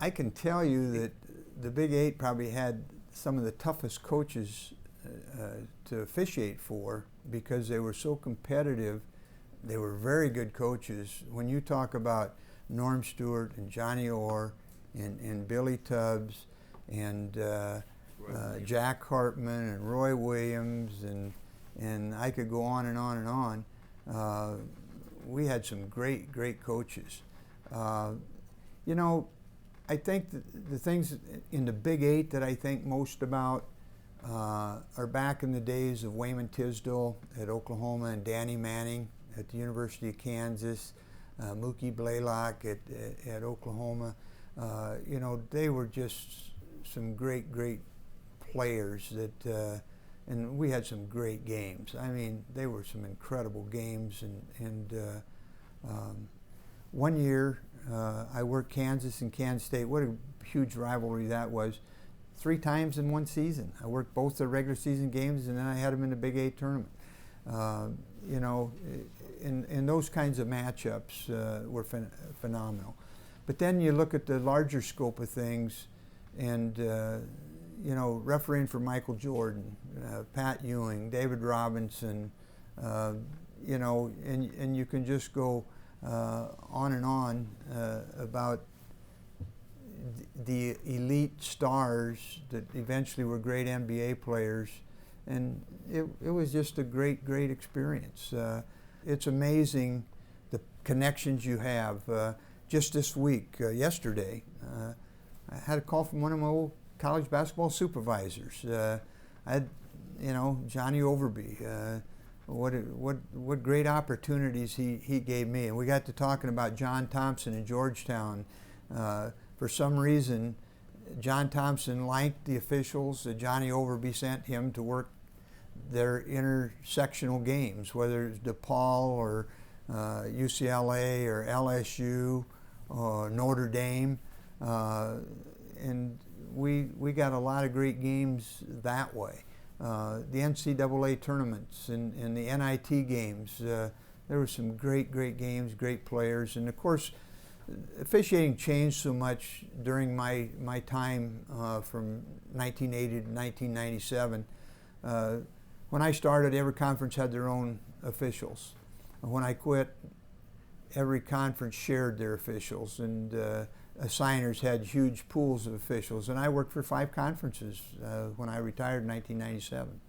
I can tell you that the Big Eight probably had some of the toughest coaches to officiate for because they were so competitive. They were very good coaches. When you talk about Norm Stewart and Johnny Orr and Billy Tubbs and Jack Hartman and Roy Williams and I could go on and on and on. We had some great coaches. You know, I think the things in the Big Eight that I think most about are back in the days of Wayman Tisdale at Oklahoma and Danny Manning at the University of Kansas, Mookie Blaylock at Oklahoma. You know, they were just some great players that, and we had some great games. I mean, they were some incredible games. And one year I worked Kansas and Kansas State. What a huge rivalry that was. 3 times in one season. I worked both the regular season games and then I had them in the Big Eight tournament. You know, and those kinds of matchups were phenomenal. But then you look at the larger scope of things and, you know, refereeing for Michael Jordan, Pat Ewing, David Robinson, you know, and you can just go on and on about the elite stars that eventually were great NBA players, and it was just a great experience. It's amazing the connections you have. Just this week, yesterday, I had a call from one of my old college basketball supervisors. I had, you know, Johnny Overby. What great opportunities he gave me, and we got to talking about John Thompson in Georgetown. For some reason, John Thompson liked the officials that Johnny Overby sent him to work their intersectional games, whether it's DePaul or UCLA or LSU or Notre Dame. And we got a lot of great games that way. The NCAA tournaments and the NIT games, there were some great games, great players, and of course, officiating changed so much during my time from 1980 to 1997. When I started, every conference had their own officials. When I quit, every conference shared their officials, and assigners had huge pools of officials. And I worked for 5 conferences when I retired in 1997.